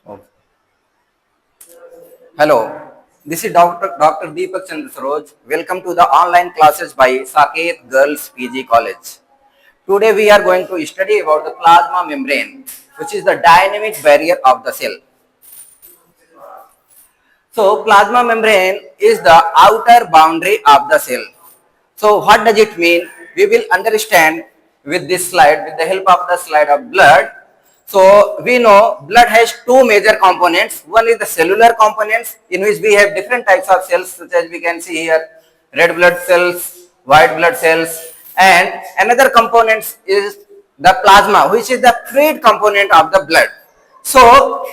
Oh. Hello, this is Dr. Deepak Chandra Saroj. Welcome to the online classes by Saket Girls PG College. Today we are going to study about the plasma membrane, which is the dynamic barrier of the cell. So, plasma membrane is the outer boundary of the cell. So, what does it mean? We will understand with this slide, with the help of the slide of blood. So, we know blood has two major components. One is the cellular components, in which we have different types of cells, such as we can see here, red blood cells, white blood cells, and another component is the plasma, which is the fluid component of the blood. So,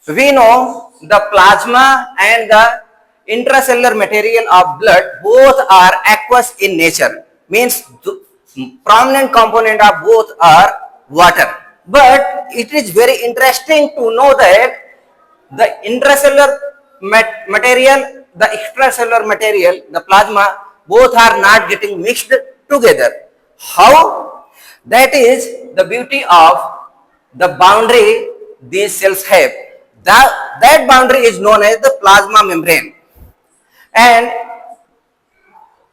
we know the plasma and the intracellular material of blood both are aqueous in nature, means prominent component of both are water. But it is very interesting to know that the intracellular material, the extracellular material, the plasma, both are not getting mixed together. How? That is the beauty of the boundary these cells have. That boundary is known as the plasma membrane. And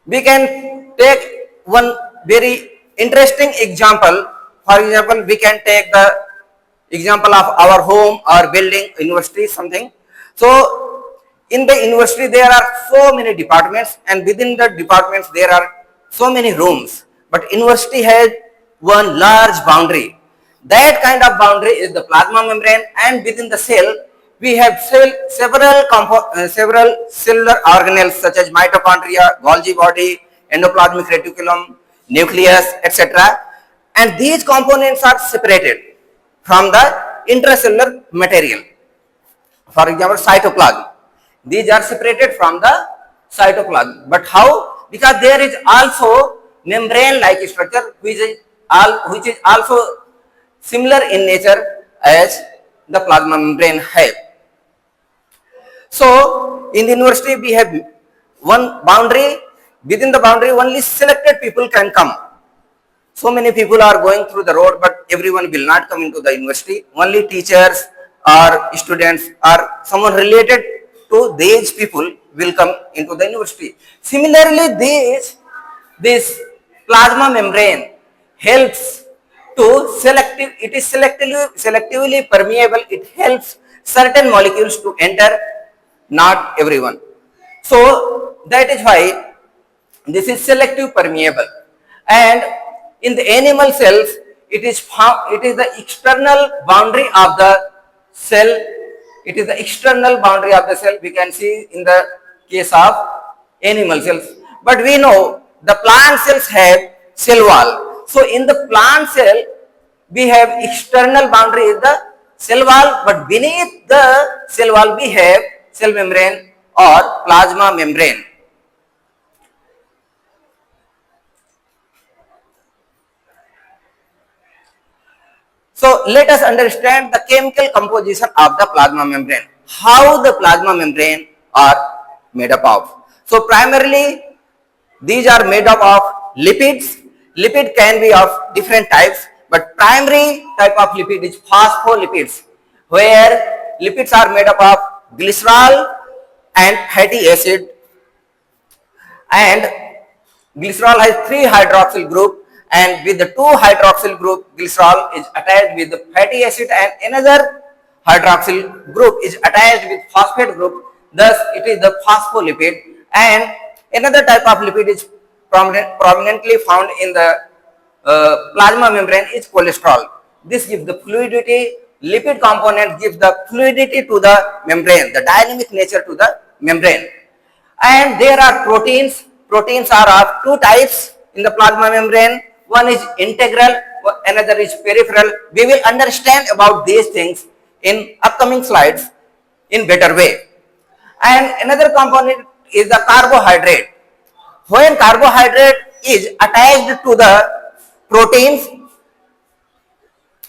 we can take one very interesting example. For example, we can take the example of our home or building, university, something. So, in the university there are so many departments, and within the departments there are so many rooms. But university has one large boundary. That kind of boundary is the plasma membrane, and within the cell we have several cellular organelles such as mitochondria, Golgi body, endoplasmic reticulum, nucleus, etc. And these components are separated from the intracellular material. For example, cytoplasm. These are separated from the cytoplasm. But how? Because there is also membrane-like structure which is also similar in nature as the plasma membrane have. So, in the university we have one boundary. Within the boundary only selected people can come. So many people are going through the road, but everyone will not come into the university. Only teachers or students or someone related to these people will come into the university. Similarly, this plasma membrane helps to it is selectively permeable. It helps certain molecules to enter, not everyone. So that is why this is selective permeable. And in the animal cells, it is the external boundary of the cell. It is the external boundary of the cell. We can see in the case of animal cells. But we know the plant cells have cell wall. So in the plant cell, we have external boundary is the cell wall, but beneath the cell wall we have cell membrane or plasma membrane. So let us understand the chemical composition of the plasma membrane. How the plasma membrane are made up of. So primarily these are made up of lipids. Lipid can be of different types, but primary type of lipid is phospholipids, where lipids are made up of glycerol and fatty acid, and glycerol has 3 hydroxyl group, and with the 2 hydroxyl group, glycerol is attached with the fatty acid, and another hydroxyl group is attached with phosphate group. Thus it is the phospholipid. And another type of lipid is prominently found in the plasma membrane is cholesterol. This gives the fluidity. Lipid component gives the fluidity to the membrane, the dynamic nature to the membrane. And there are proteins. Proteins are of 2 types in the plasma membrane. One is integral, another is peripheral. We will understand about these things in upcoming slides in better way. And another component is the carbohydrate. When carbohydrate is attached to the proteins,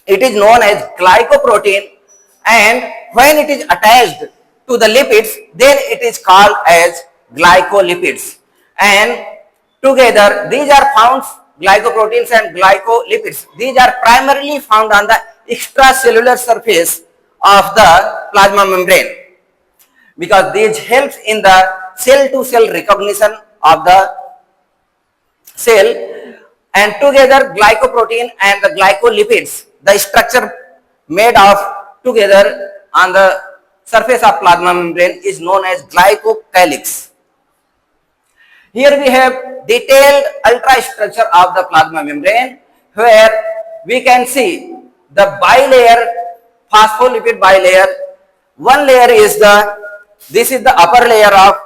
it is known as glycoprotein, and when it is attached to the lipids, then it is called as glycolipids. And together these are found, glycoproteins and glycolipids, these are primarily found on the extracellular surface of the plasma membrane, because these helps in the cell to cell recognition of the cell, and together glycoprotein and the glycolipids, the structure made of together on the surface of plasma membrane is known as glycocalyx. Here we have detailed ultrastructure of the plasma membrane, where we can see the bilayer, phospholipid bilayer. One layer is this is the upper layer of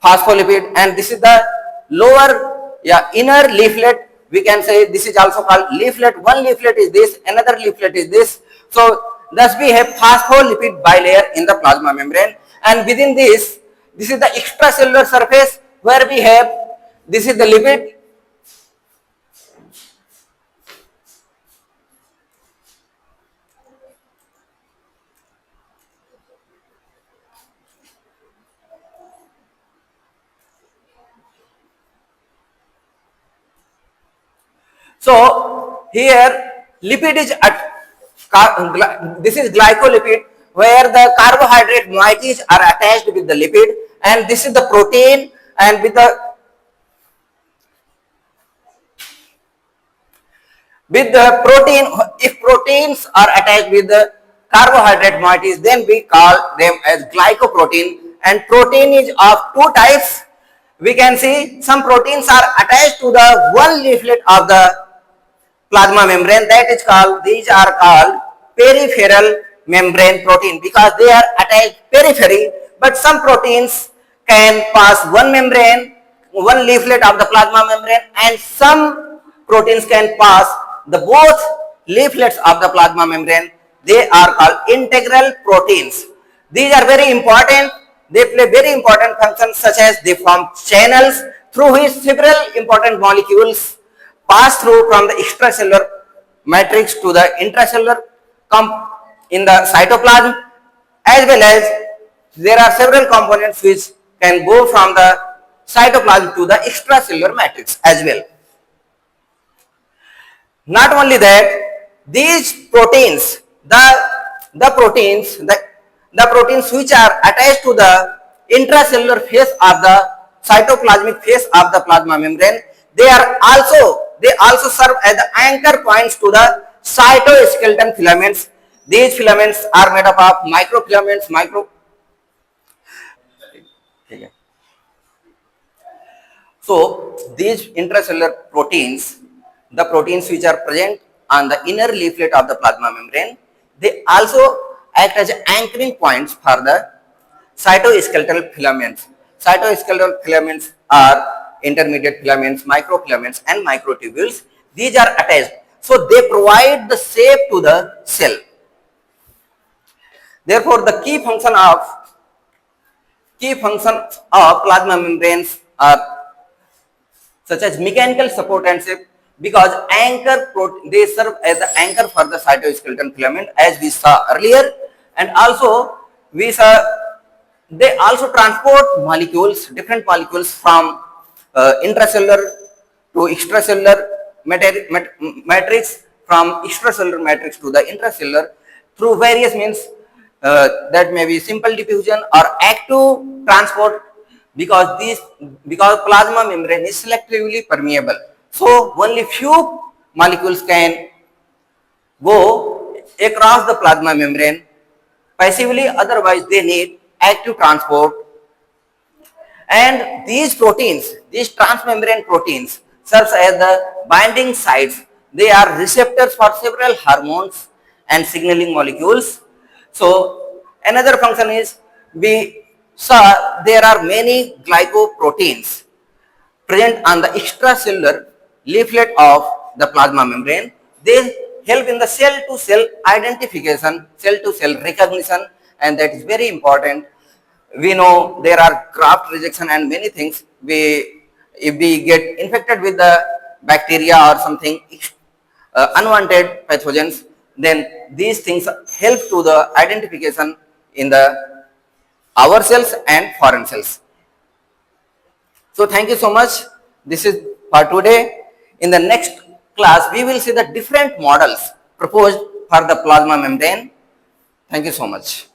phospholipid, and this is the lower, inner leaflet. We can say this is also called leaflet. One leaflet is this, another leaflet is this. So thus we have phospholipid bilayer in the plasma membrane, and within this is the extracellular surface, where we have, this is the lipid, so here lipid is at, this is glycolipid, where the carbohydrate moieties are attached with the lipid, and this is the protein, and with the protein, if proteins are attached with the carbohydrate moieties, then we call them as glycoprotein. And protein is of two types. We can see some proteins are attached to the one leaflet of the plasma membrane, that is called, these are called peripheral membrane protein, because they are attached periphery. But some proteins can pass one membrane, one leaflet of the plasma membrane, and some proteins can pass the both leaflets of the plasma membrane. They are called integral proteins. These are very important. They play very important functions, such as they form channels through which several important molecules pass through from the extracellular matrix to the intracellular in the cytoplasm, as well as there are several components which can go from the cytoplasm to the extracellular matrix as well. Not only that, these proteins, the proteins which are attached to the intracellular phase of the cytoplasmic phase of the plasma membrane, they also serve as the anchor points to the cytoskeleton filaments. These filaments are made up of microfilaments, So these intracellular proteins, the proteins which are present on the inner leaflet of the plasma membrane, they also act as anchoring points for the cytoskeletal filaments. Cytoskeletal filaments are intermediate filaments, microfilaments, and microtubules. These are attached, so they provide the shape to the cell. Therefore, the key function of plasma membranes are such as mechanical support and shape, because they serve as the anchor for the cytoskeleton filament, as we saw earlier, and also they also transport molecules, different molecules from intracellular to extracellular matrix, from extracellular matrix to the intracellular through various means, that may be simple diffusion or active transport, because plasma membrane is selectively permeable. So only few molecules can go across the plasma membrane passively, otherwise they need active transport. And these proteins, these transmembrane proteins, serves as the binding sites. They are receptors for several hormones and signaling molecules. So another function is, we saw there are many glycoproteins present on the extracellular leaflet of the plasma membrane. They help in the cell-to-cell identification, cell-to-cell recognition, and that is very important. We know there are graft rejection and many things. If we get infected with the bacteria or something, unwanted pathogens, then these things help to the identification in our cells and foreign cells. So thank you so much. This is for today. In the next class, we will see the different models proposed for the plasma membrane. Thank you so much.